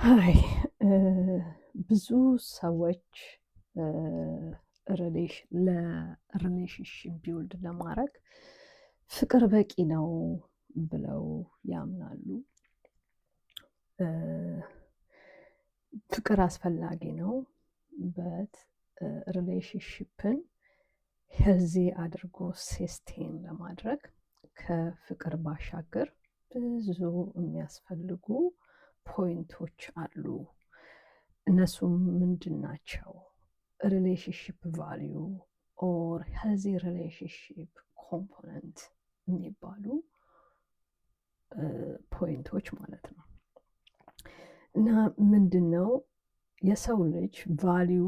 አይ ብዙ ሰዎች ለሪሌሽንሺፕ ቢውልድ ለማድረግ ፍቅር በቂ ነው ብለው ያምናሉ። ፍቅር አስፈላጊ ነው በት ሪሌሽንሺፕን ሄልዚ አድርጎ ሲስቴን ለማድረግ ከፍቅር ባሻገር ብዙ የሚያስፈልጉ ፖይንቶች አሉ። እነሱም ምንድን ናቸው? ሪሌሽንሺፕ ቫልዩ ኦር ሄልዚ ሪሌሽንሺፕ ኮምፖነንት የሚባሉ ፖይንቶች ማለት ነው። እና ምንድን ነው የሰው ልጅ ቫልዩ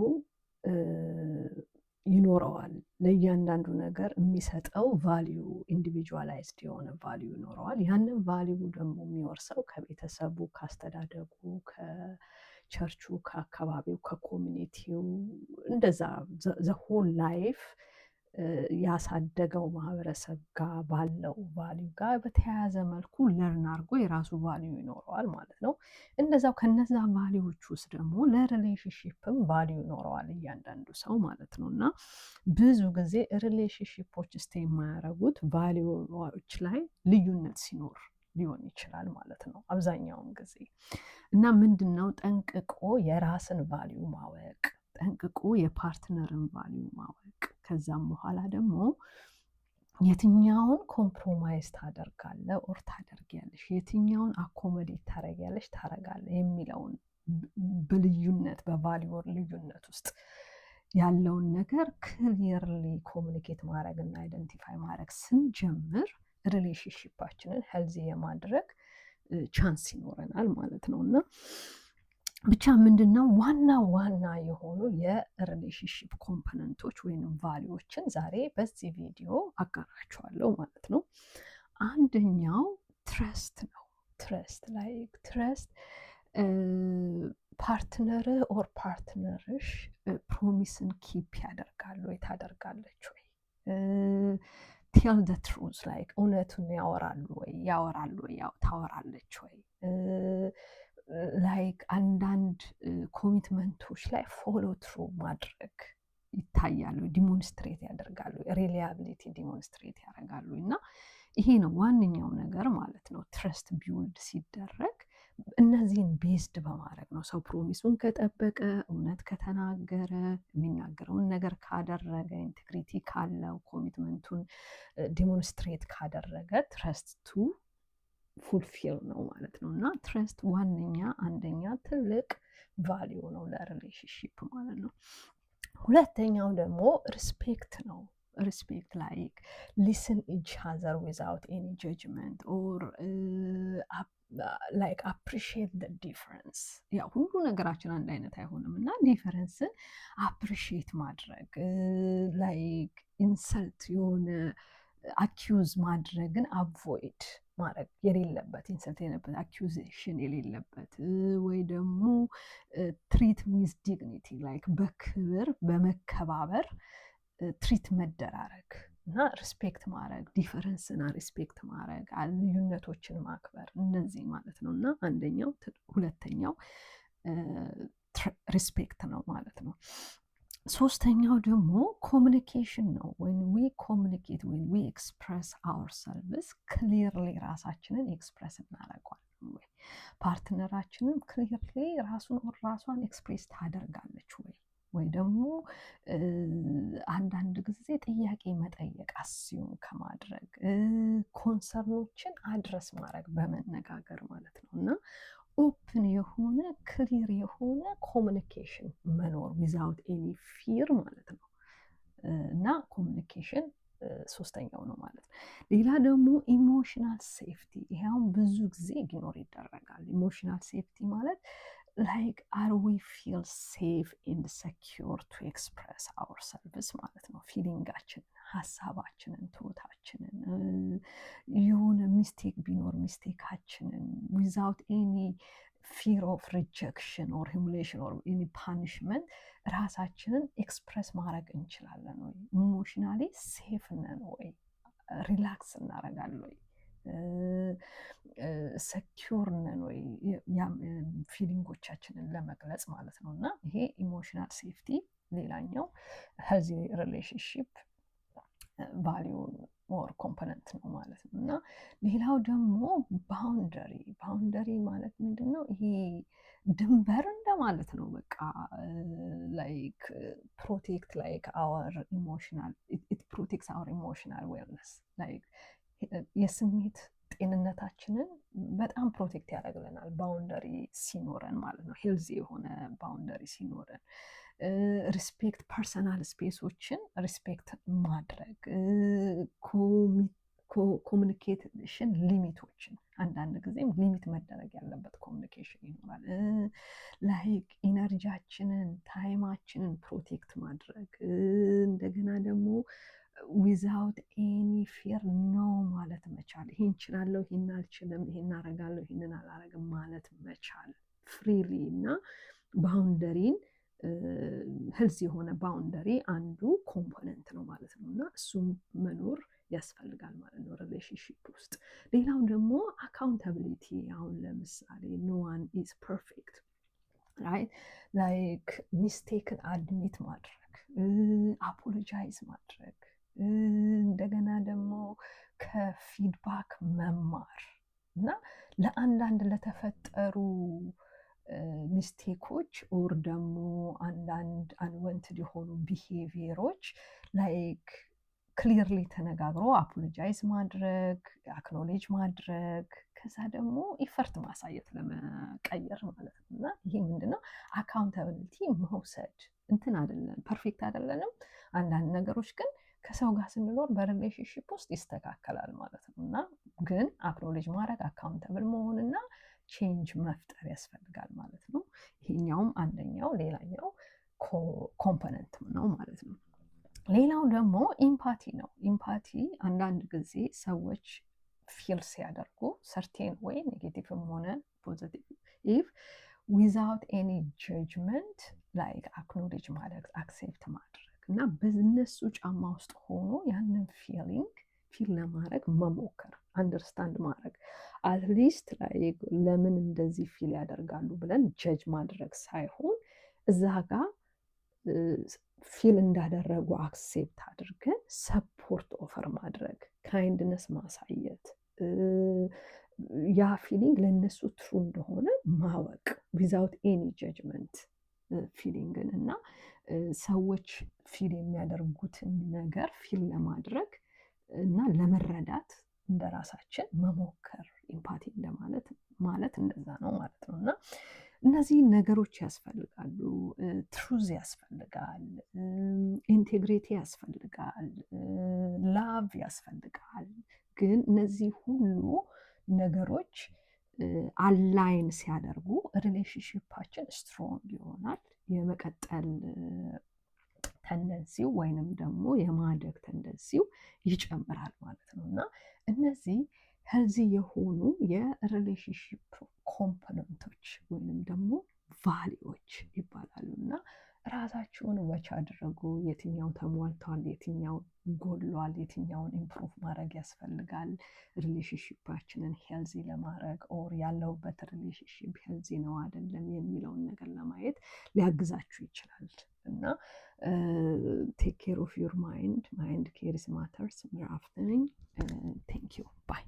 ይኖረዋል። ለእያንዳንዱ ነገር የሚሰጠው ቫልዩ ኢንዲቪጁዋላይዝድ የሆነ ቫልዩ ይኖረዋል። ያንን ቫልዩ ደግሞ የሚወርሰው ከቤተሰቡ፣ ካስተዳደጉ፣ ከቸርቹ፣ ከአካባቢው፣ ከኮሚኒቲው እንደዛ ዘሆል ላይፍ ያሳደገው ማህበረሰብ ጋር ባለው ቫልዩ ጋር በተያያዘ መልኩ ለርን አድርጎ የራሱ ቫልዩ ይኖረዋል ማለት ነው። እንደዛው ከነዛ ቫልዩዎች ውስጥ ደግሞ ለሪሌሽንሺፕም ቫልዩ ይኖረዋል እያንዳንዱ ሰው ማለት ነው። እና ብዙ ጊዜ ሪሌሽንሺፖች ስቴይ የማያደርጉት ቫልዩዎች ላይ ልዩነት ሲኖር ሊሆን ይችላል ማለት ነው አብዛኛውን ጊዜ። እና ምንድን ነው ጠንቅቆ የራስን ቫልዩ ማወቅ፣ ጠንቅቆ የፓርትነርን ቫልዩ ማወቅ፣ ከዛም በኋላ ደግሞ የትኛውን ኮምፕሮማይዝ ታደርጋለህ ኦር ታደርጊያለሽ፣ የትኛውን አኮሞዴት ታደርጊያለሽ ታደርጋለህ የሚለውን በልዩነት በቫልዩ ልዩነት ውስጥ ያለውን ነገር ክሊርሊ ኮሚኒኬት ማድረግ እና አይደንቲፋይ ማድረግ ስንጀምር ሪሌሽንሺፓችንን ሄልዚ የማድረግ ቻንስ ይኖረናል ማለት ነው። እና ብቻ ምንድነው ዋና የሆኑ የሪሌሽንሺፕ ኮምፖነንቶች ወይም ቫልዩዎችን ዛሬ በዚህ ቪዲዮ አጋራችኋለሁ ማለት ነው። አንደኛው ትረስት ነው። ትረስት ፓርትነር ኦር ፓርትነርሽ ፕሮሚስን ኪፕ ያደርጋሉ ወይ ታደርጋለች ወይ፣ ቴል ዘ ትሩዝ ላይክ እውነቱን ያወራሉ ወይ ታወራለች ወይ፣ ላይክ አንዳንድ ኮሚትመንቶች ላይ ፎሎ ትሩ ማድረግ ይታያሉ፣ ዲሞንስትሬት ያደርጋሉ፣ ሪሊያቢሊቲ ዲሞንስትሬት ያደርጋሉ። እና ይሄ ነው ዋነኛው ነገር ማለት ነው። ትረስት ቢውልድ ሲደረግ እነዚህን ቤዝድ በማድረግ ነው። ሰው ፕሮሚሱን ከጠበቀ፣ እውነት ከተናገረ፣ የሚናገረውን ነገር ካደረገ፣ ኢንቴግሪቲ ካለው፣ ኮሚትመንቱን ዲሞንስትሬት ካደረገ ትረስት ቱ ፉልፊል ነው ማለት ነው። እና ትረስት አንደኛ ትልቅ ቫልዩ ነው ለሪሌሽንሺፕ ማለት ነው። ሁለተኛው ደግሞ ሪስፔክት ነው። ሪስፔክት ላይክ ሊስን ኢች አዘር ዊዛውት ኤኒ ጀጅመንት ኦር ላይክ አፕሪሺየት ዘ ዲፍረንስ። ያው ሁሉ ነገራችን አንድ አይነት አይሆንም እና ዲፈረንስን አፕሪሺየት ማድረግ ላይክ ኢንሰልት የሆነ አኪዩዝ ማድረግን አቮይድ ማድረግ የሌለበት፣ ኢንሰልት የሌለበት፣ አኪዩዜሽን የሌለበት፣ ወይ ደግሞ ትሪት ዊዝ ዲግኒቲ ላይክ በክብር በመከባበር ትሪት መደራረግ እና ሪስፔክት ማድረግ፣ ዲፈረንስና ሪስፔክት ማድረግ፣ ልዩነቶችን ማክበር፣ እነዚህ ማለት ነው። እና ሁለተኛው ሪስፔክት ነው ማለት ነው። ሶስተኛው ደግሞ ኮሚኒኬሽን ነው። when we communicate, when we express ourselves ክሊርሊ ራሳችንን ኤክስፕረስ እናደርጋለን ወይ፣ ፓርትነራችንን ክሊርሊ ራሷን ኤክስፕሬስ ታደርጋለች ወይ ደግሞ አንዳንድ ጊዜ ጥያቄ መጠየቅ አስዩም ከማድረግ ኮንሰርኖችን አድረስ ማድረግ በመነጋገር ማለት ነው። እና ኦፕን የሆነ ክሊር የሆነ ኮሚኒኬሽን መኖር ዊዛውት ኤኒ ፊር ማለት ነው። እና ኮሚኒኬሽን ሶስተኛው ነው ማለት ነው። ሌላ ደግሞ ኢሞሽናል ሴፍቲ፣ ይሄውን ብዙ ጊዜ ኢግኖር ይደረጋል። ኢሞሽናል ሴፍቲ ማለት ላይክ አር ዊ ፊል ሴፍ ኤንድ ሰኪዩር ቱ ኤክስፕረስ አወር ሰልቭስ ማለት ነው። ፊሊንጋችንን፣ ሀሳባችንን፣ ትሁታችንን፣ የሆነ ሚስቴክ ቢኖር ሚስቴካችንን ዊዛውት ኤኒ ፊር ኦፍ ሪጀክሽን ኦር ሂሙሌሽን ኦር ኤኒ ፓኒሽመንት ራሳችንን ኤክስፕረስ ማድረግ እንችላለን ወይ፣ ኢሞሽናሊ ሴፍ ነን ወይ፣ ሪላክስ እናደርጋለን ወይ ሰኪውር ነን ወይ ፊሊንጎቻችንን ለመግለጽ ማለት ነው። እና ይሄ ኢሞሽናል ሴፍቲ ሌላኛው ሄልዚ ሪሌሽንሽፕ ቫሊዩ ሞር ኮምፖነንት ነው ማለት ነው። እና ሌላው ደግሞ ባውንደሪ ማለት ምንድን ነው? ይሄ ድንበር እንደማለት ነው። በቃ ላይክ ፕሮቴክት ላይክ አወር ኢሞሽናል ኢት ፕሮቴክትስ አወር ኢሞሽናል ዌልነስ ላይክ የስሜት ጤንነታችንን በጣም ፕሮቴክት ያደርግልናል ባውንደሪ ሲኖረን ማለት ነው። ሄልዚ የሆነ ባውንደሪ ሲኖረን ሪስፔክት ፐርሰናል ስፔሶችን ሪስፔክት ማድረግ ኮሚኒኬሽን ሊሚቶችን አንዳንድ ጊዜም ሊሚት መደረግ ያለበት ኮሚኒኬሽን ይኖራል። ላይክ ኢነርጂያችንን ታይማችንን ፕሮቴክት ማድረግ እንደገና ደግሞ ዊዛውት ኤኒ ፊር ነው ማለት መቻል። ይሄን እችላለሁ፣ ይሄን አልችልም፣ ይሄን አረጋለሁ፣ ይሄንን አላረግም ማለት መቻል ፍሪሊ እና ባውንደሪን ሄልዚ የሆነ ባውንደሪ አንዱ ኮምፖነንት ነው ማለት ነው። እና እሱም መኖር ያስፈልጋል ማለት ነው ሪሌሽንሺፕ ውስጥ። ሌላው ደግሞ አካውንታቢሊቲ። አሁን ለምሳሌ ኖ ዋን ኢዝ ፐርፌክት ራይት ላይክ ሚስቴክን አድሚት ማድረግ፣ አፖሎጃይዝ ማድረግ፣ እንደገና ደግሞ ከፊድባክ መማር እና ለአንዳንድ ለተፈጠሩ ሚስቴኮች ኦር ደግሞ አንዳንድ አንወንትድ የሆኑ ቢሄቪየሮች ላይክ ክሊርሊ ተነጋግሮ አፖሎጃይዝ ማድረግ፣ አክኖሌጅ ማድረግ፣ ከዛ ደግሞ ኢፈርት ማሳየት ለመቀየር ማለት ነው። እና ይሄ ምንድነው? አካውንታቢሊቲ መውሰድ። እንትን አይደለም፣ ፐርፌክት አይደለንም። አንዳንድ ነገሮች ግን ከሰው ጋር ስንኖር በሪሌሽንሽፕ ውስጥ ይስተካከላል ማለት ነው። እና ግን አክኖሌጅ ማድረግ አካውንታብል መሆንና ቼንጅ መፍጠር ያስፈልጋል ማለት ነው። ይሄኛውም አንደኛው ሌላኛው ኮምፖነንት ነው ማለት ነው። ሌላው ደግሞ ኢምፓቲ ነው። ኢምፓቲ አንዳንድ ጊዜ ሰዎች ፊል ሲያደርጉ ሰርቴን ወይ ኔጌቲቭም ሆነ ፖዚቲቭ ኢፍ ዊዛውት ኤኒ ጀጅመንት ላይክ አክኖሌጅ ማድረግ አክሴፕት ማድረግ እና በእነሱ ጫማ ውስጥ ሆኖ ያንን ፊሊንግ ፊል ለማድረግ መሞከር፣ አንደርስታንድ ማድረግ አትሊስት ላይ ለምን እንደዚህ ፊል ያደርጋሉ ብለን ጀጅ ማድረግ ሳይሆን እዛ ጋር ፊል እንዳደረጉ አክሴፕት አድርገን ሰፖርት ኦፈር ማድረግ፣ ካይንድነስ ማሳየት፣ ያ ፊሊንግ ለእነሱ ትሩ እንደሆነ ማወቅ ዊዛውት ኤኒ ጀጅመንት ፊሊንግን እና ሰዎች ፊል የሚያደርጉትን ነገር ፊል ለማድረግ እና ለመረዳት እንደ ራሳችን መሞከር ኢምፓቲ ማለት እንደዛ ነው ማለት ነው። እና እነዚህ ነገሮች ያስፈልጋሉ። ትሩዝ ያስፈልጋል፣ ኢንቴግሪቲ ያስፈልጋል፣ ላቭ ያስፈልጋል። ግን እነዚህ ሁሉ ነገሮች አላይን ሲያደርጉ ሪሌሽንሽፓችን ስትሮንግ ይሆናል። የመቀጠል ተንደንሲው ወይንም ደግሞ የማደግ ተንደንሲው ይጨምራል ማለት ነው። እና እነዚህ ሄልዚ የሆኑ የሪሌሽንሽፕ ኮምፖነንቶች ወይንም ደግሞ ቫሊዎች ይባላሉ። እና ራሳችሁን ወች አድርጉ። የትኛው ተሟልቷል፣ የትኛው ጎድሏል፣ የትኛውን ኢምፕሩቭ ማድረግ ያስፈልጋል ሪሌሽንሽፓችንን ሄልዚ ለማድረግ ኦር ያለውበት ሪሌሽንሽፕ ሄልዚ ነው አይደለም የሚለውን ነገር ለማየት ሊያግዛችሁ ይችላል። እና ቴክ ኬር ኦፍ ዩር ማይንድ ኬርስ ማተርስ ምዕራፍ 9 ቴንክ ዩ ባይ